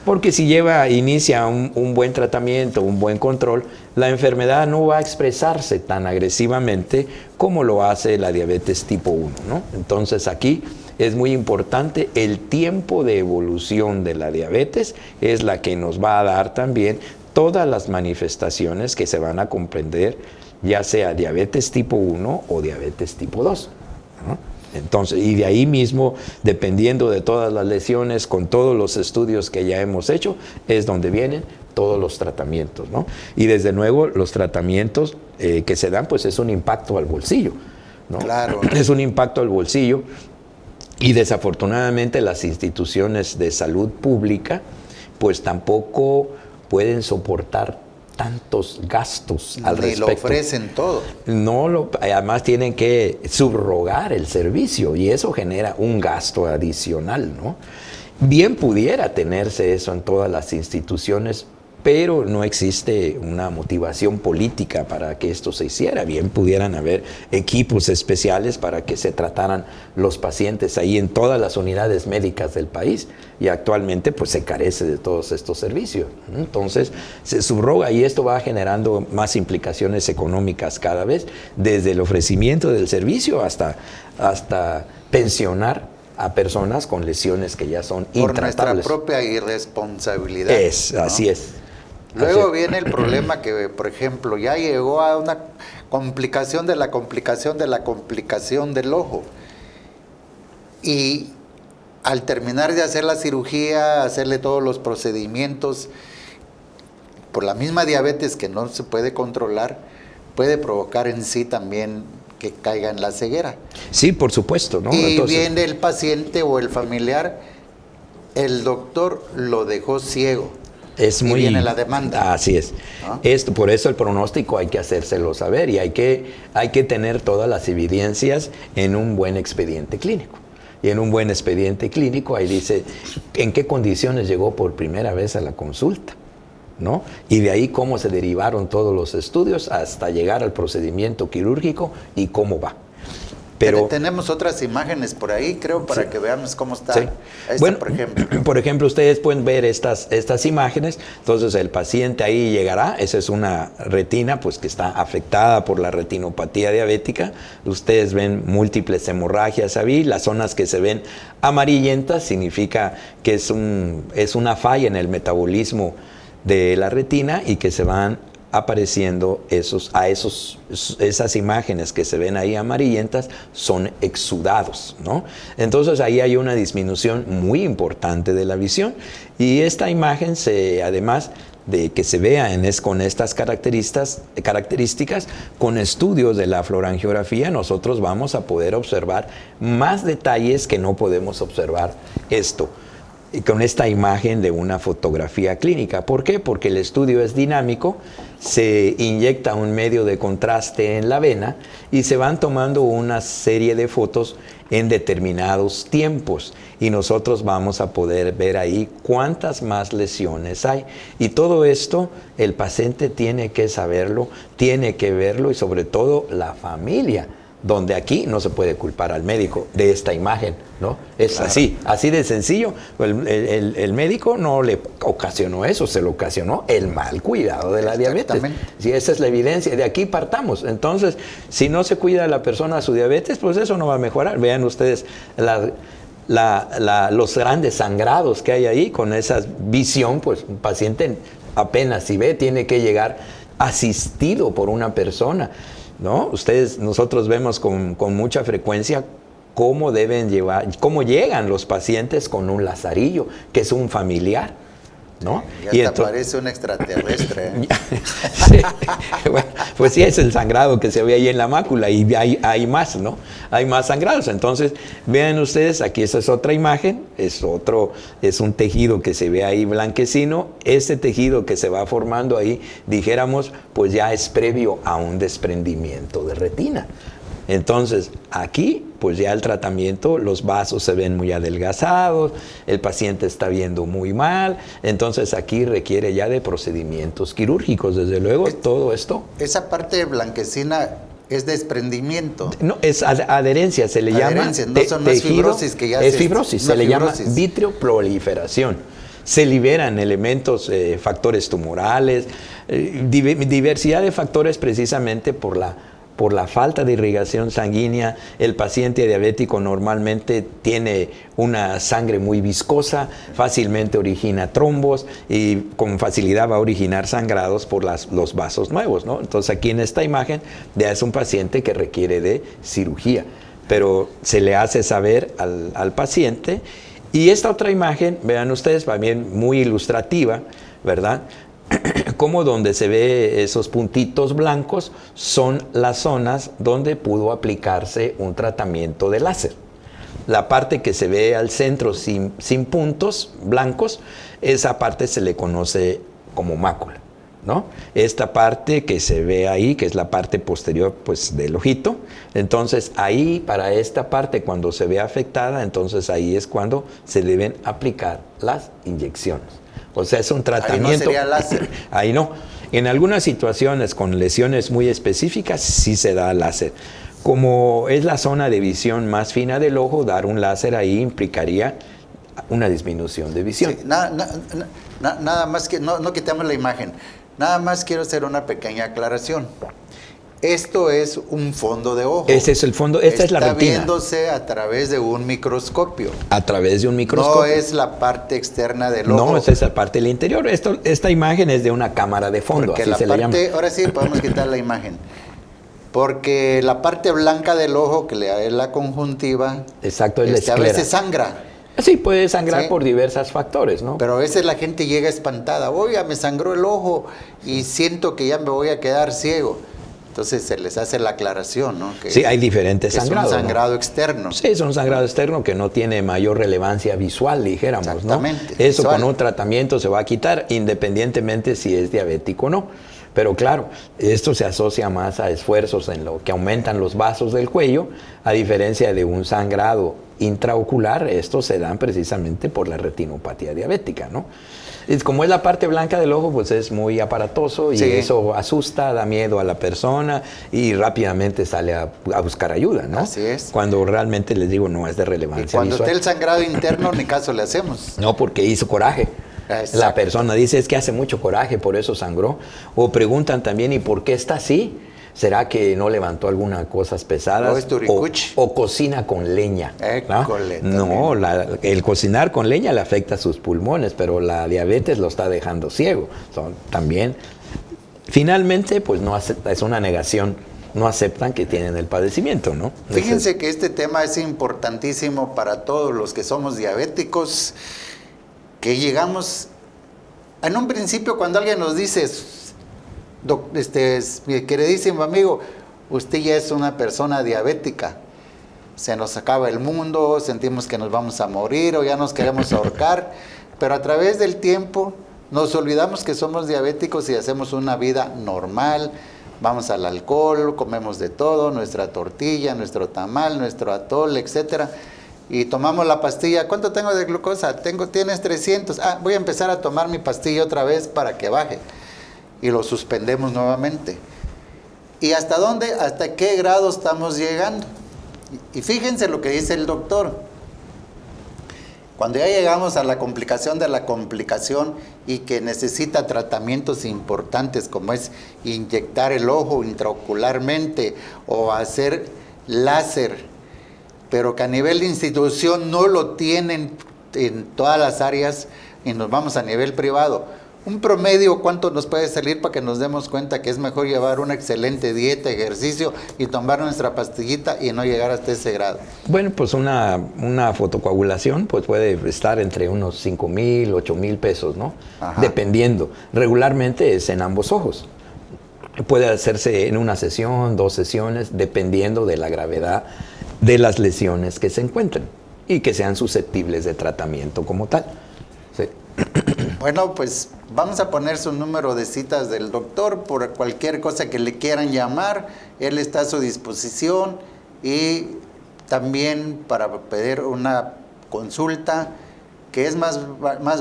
porque si inicia un buen tratamiento, un buen control, la enfermedad no va a expresarse tan agresivamente como lo hace la diabetes tipo 1, ¿no? Entonces aquí es muy importante el tiempo de evolución de la diabetes, es la que nos va a dar también todas las manifestaciones que se van a comprender, ya sea diabetes tipo 1 o diabetes tipo 2, ¿no? Entonces, y de ahí mismo, dependiendo de todas las lesiones, con todos los estudios que ya hemos hecho, es donde vienen todos los tratamientos, ¿no? Y desde luego los tratamientos que se dan, pues es un impacto al bolsillo, ¿no? Claro. Es un impacto al bolsillo y desafortunadamente las instituciones de salud pública, pues tampoco pueden soportar tantos gastos al respecto. Ni lo ofrecen todo. Además tienen que subrogar el servicio y eso genera un gasto adicional, ¿no? Bien pudiera tenerse eso en todas las instituciones, pero no existe una motivación política para que esto se hiciera. Bien pudieran haber equipos especiales para que se trataran los pacientes ahí en todas las unidades médicas del país, y actualmente pues se carece de todos estos servicios. Entonces se subroga y esto va generando más implicaciones económicas cada vez, desde el ofrecimiento del servicio hasta pensionar a personas con lesiones que ya son intratables. Por nuestra propia irresponsabilidad. Así es. Luego viene el problema que, por ejemplo, ya llegó a una complicación de la complicación de la complicación del ojo. Y al terminar de hacer la cirugía, hacerle todos los procedimientos, por la misma diabetes que no se puede controlar, puede provocar en sí también que caiga en la ceguera. Sí, por supuesto, ¿no? Y entonces, viene el paciente o el familiar, el doctor lo dejó ciego. Es muy, y viene la demanda. Así es. ¿No? Por eso el pronóstico hay que hacérselo saber y hay que tener todas las evidencias en un buen expediente clínico. Y en un buen expediente clínico ahí dice en qué condiciones llegó por primera vez a la consulta, ¿no? Y de ahí cómo se derivaron todos los estudios hasta llegar al procedimiento quirúrgico y cómo va. Pero tenemos otras imágenes por ahí, creo, para que veamos cómo está. Sí. Bueno, por ejemplo, ustedes pueden ver estas imágenes. Entonces, el paciente ahí llegará. Esa es una retina pues que está afectada por la retinopatía diabética. Ustedes ven múltiples hemorragias ahí. Las zonas que se ven amarillentas significa que es una falla en el metabolismo de la retina y que se van apareciendo esas imágenes que se ven ahí amarillentas son exudados, ¿no? Entonces ahí hay una disminución muy importante de la visión y esta imagen además de que se vea con estas características, con estudios de la fluorangiografía nosotros vamos a poder observar más detalles que no podemos observar con esta imagen de una fotografía clínica. ¿Por qué? Porque el estudio es dinámico, se inyecta un medio de contraste en la vena y se van tomando una serie de fotos en determinados tiempos y nosotros vamos a poder ver ahí cuántas más lesiones hay. Y todo esto el paciente tiene que saberlo, tiene que verlo y sobre todo la familia, donde aquí no se puede culpar al médico de esta imagen, ¿no? Es claro. así de sencillo. El médico no le ocasionó eso, se lo ocasionó el mal cuidado de la diabetes. Si esa es la evidencia, de aquí partamos. Entonces, si no se cuida a la persona su diabetes, pues eso no va a mejorar. Vean ustedes los grandes sangrados que hay ahí con esa visión, pues un paciente apenas si ve, tiene que llegar asistido por una persona, ¿no? Nosotros vemos con mucha frecuencia cómo llegan los pacientes con un lazarillo, que es un familiar, ¿no? Ya te parece un extraterrestre, ¿eh? Sí. Bueno, pues sí, es el sangrado que se ve ahí en la mácula y hay más, ¿no? Hay más sangrados. Entonces, vean ustedes, aquí esa es otra imagen, es un tejido que se ve ahí blanquecino. Este tejido que se va formando ahí, dijéramos, pues ya es previo a un desprendimiento de retina. Entonces, aquí, pues ya el tratamiento, los vasos se ven muy adelgazados, el paciente está viendo muy mal, entonces aquí requiere ya de procedimientos quirúrgicos, desde luego, todo esto. Esa parte blanquecina es desprendimiento. No, es adherencia, se le llama. No es fibrosis, que ya es fibrosis, se le llama vitreoproliferación. Se liberan elementos, factores tumorales, diversidad de factores precisamente por la falta de irrigación sanguínea. El paciente diabético normalmente tiene una sangre muy viscosa, fácilmente origina trombos y con facilidad va a originar sangrados por los vasos nuevos, ¿no? Entonces aquí en esta imagen ya es un paciente que requiere de cirugía, pero se le hace saber al paciente. Y esta otra imagen, vean ustedes, también muy ilustrativa, ¿verdad? Como donde se ve esos puntitos blancos son las zonas donde pudo aplicarse un tratamiento de láser. La parte que se ve al centro sin puntos blancos, esa parte se le conoce como mácula, ¿no? Esta parte que se ve ahí, que es la parte posterior pues, del ojito, entonces ahí para esta parte cuando se ve afectada, entonces ahí es cuando se deben aplicar las inyecciones. O sea, es un tratamiento. Ahí no sería láser. Ahí no. En algunas situaciones con lesiones muy específicas sí se da láser. Como es la zona de visión más fina del ojo, dar un láser ahí implicaría una disminución de visión. Sí, nada más que, no quitamos la imagen. Nada más quiero hacer una pequeña aclaración. Esto es un fondo de ojo. Ese es el fondo, esta es la retina. Está viéndose a través de un microscopio. A través de un microscopio. No es la parte externa del ojo. No, esa es la parte del interior. Esta imagen es de una cámara de fondo, porque así la se le llama. Ahora sí podemos quitar la imagen. Porque la parte blanca del ojo, que es la conjuntiva, exacto, es la esclera. A veces sangra. Sí, puede sangrar por diversos factores, ¿no? Pero a veces la gente llega espantada. Oiga, me sangró el ojo y siento que ya me voy a quedar ciego. Entonces se les hace la aclaración, ¿no? Que, sí, hay diferentes sangrados. Es un sangrado, ¿no? externo. Sí, es un sangrado externo que no tiene mayor relevancia visual, dijéramos, Exactamente, ¿no? Eso visual. con un tratamiento se va a quitar, independientemente si es diabético o no. Pero claro, esto se asocia más a esfuerzos en lo que aumentan los vasos del cuello, a diferencia de un sangrado intraocular. Estos se dan precisamente por la retinopatía diabética, ¿no? Como es la parte blanca del ojo, pues es muy aparatoso y eso asusta, da miedo a la persona y rápidamente sale a buscar ayuda, ¿no? Así es. Cuando realmente les digo no es de relevancia Y cuando visual. esté el sangrado interno, ni caso le hacemos. No, porque hizo coraje. Exacto. La persona dice, es que hace mucho coraje, por eso sangró. O preguntan también, ¿y por qué está así? ¿Será que no levantó algunas cosas pesadas? No, es turicuchi. O cocina con leña. École, ¿no? El cocinar con leña le afecta a sus pulmones, pero la diabetes lo está dejando ciego. También, finalmente, pues no acepta, es una negación. No aceptan que tienen el padecimiento, ¿no? Fíjense que este tema es importantísimo para todos los que somos diabéticos, que llegamos, en un principio cuando alguien nos dice, mi queridísimo amigo, usted ya es una persona diabética, se nos acaba el mundo, sentimos que nos vamos a morir o ya nos queremos ahorcar, pero a través del tiempo nos olvidamos que somos diabéticos y hacemos una vida normal, vamos al alcohol, comemos de todo, nuestra tortilla, nuestro tamal, nuestro atole, etcétera, y tomamos la pastilla. ¿Cuánto tengo de glucosa? Tienes 300. Voy a empezar a tomar mi pastilla otra vez para que baje. Y lo suspendemos nuevamente. ¿Y hasta dónde? ¿Hasta qué grado estamos llegando? Y fíjense lo que dice el doctor. Cuando ya llegamos a la complicación de la complicación y que necesita tratamientos importantes como es inyectar el ojo intraocularmente o hacer láser, pero que a nivel de institución no lo tienen en todas las áreas y nos vamos a nivel privado. Un promedio, ¿cuánto nos puede salir para que nos demos cuenta que es mejor llevar una excelente dieta, ejercicio y tomar nuestra pastillita y no llegar hasta ese grado? Bueno, pues una fotocoagulación pues puede estar entre unos 5,000, 8,000 pesos, ¿no? Ajá. Dependiendo. Regularmente es en ambos ojos. Puede hacerse en una sesión, 2 sesiones, dependiendo de la gravedad de las lesiones que se encuentren y que sean susceptibles de tratamiento como tal. Sí. Bueno, pues vamos a poner su número de citas del doctor por cualquier cosa que le quieran llamar. Él está a su disposición y también para pedir una consulta, que es más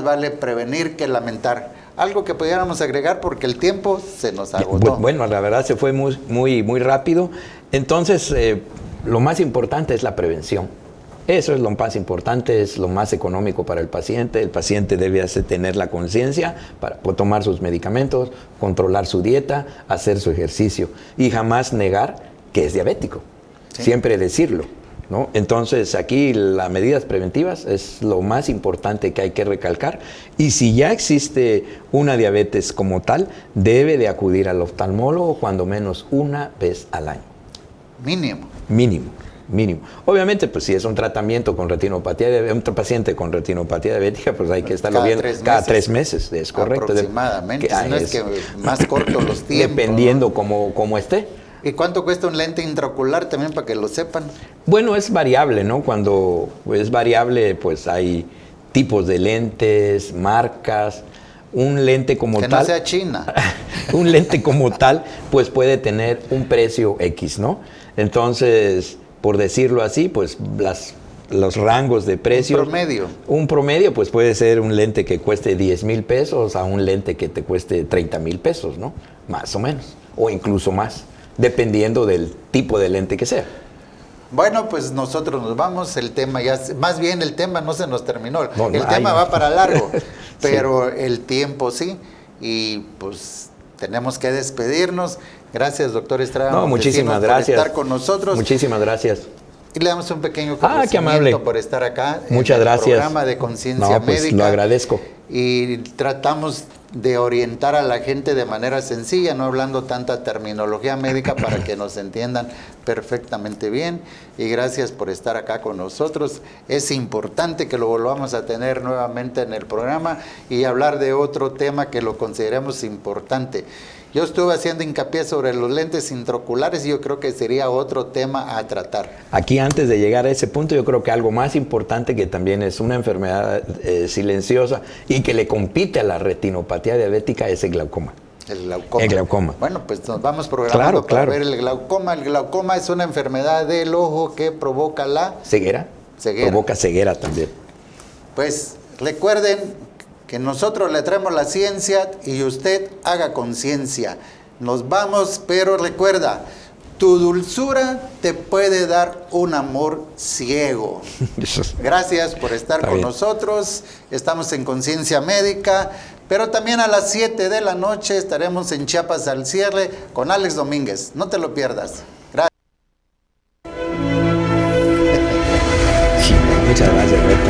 vale prevenir que lamentar. Algo que pudiéramos agregar porque el tiempo se nos agotó. Bueno, la verdad se fue muy rápido. Entonces, lo más importante es la prevención. Eso es lo más importante, es lo más económico para el paciente. El paciente debe tener la conciencia para tomar sus medicamentos, controlar su dieta, hacer su ejercicio y jamás negar que es diabético. Sí. Siempre decirlo, ¿no? Entonces aquí las medidas preventivas es lo más importante que hay que recalcar. Y si ya existe una diabetes como tal, debe de acudir al oftalmólogo cuando menos una vez al año. Mínimo. Obviamente, pues si es un tratamiento con retinopatía, un paciente con retinopatía diabética, pues hay que estarlo viendo cada 3 meses, es correcto. Aproximadamente, si no es que más cortos los tiempos. Dependiendo cómo esté. ¿Y cuánto cuesta un lente intraocular también para que lo sepan? Bueno, es variable, ¿no? Cuando es variable, pues hay tipos de lentes, marcas. Un lente como tal... Que no sea China. Un lente como tal, pues puede tener un precio X, ¿no? Entonces, por decirlo así, pues los rangos de precios... Un promedio, pues puede ser un lente que cueste 10,000 pesos a un lente que te cueste 30,000 pesos, ¿no? Más o menos, o incluso más, dependiendo del tipo de lente que sea. Bueno, pues nosotros nos vamos, el tema más bien el tema no se nos terminó, el tema va para largo, pero sí. El tiempo sí, y pues tenemos que despedirnos. Gracias, doctor Estrada. No, muchísimas gracias por estar con nosotros. Muchísimas gracias. Y le damos un pequeño qué amable. por estar acá. Muchas en el gracias. Programa de Conciencia Médica. Lo agradezco. y tratamos de orientar a la gente de manera sencilla, no hablando tanta terminología médica para que nos entiendan perfectamente bien. Y gracias por estar acá con nosotros. Es importante que lo volvamos a tener nuevamente en el programa y hablar de otro tema que lo consideremos importante. Yo estuve haciendo hincapié sobre los lentes intraoculares y yo creo que sería otro tema a tratar. Aquí, antes de llegar a ese punto, yo creo que algo más importante, que también es una enfermedad silenciosa y que le compite a la retinopatía diabética, es el glaucoma. El glaucoma. El glaucoma. Bueno, pues nos vamos programando para ver el glaucoma. El glaucoma es una enfermedad del ojo que provoca la ceguera. Provoca ceguera también. Pues recuerden que nosotros le traemos la ciencia y usted haga conciencia. Nos vamos, pero recuerda, tu dulzura te puede dar un amor ciego. Gracias por estar con nosotros. Estamos en Conciencia Médica, pero también a las 7 de la noche estaremos en Chiapas al cierre con Alex Domínguez. No te lo pierdas. Gracias. Muchas gracias, Beto.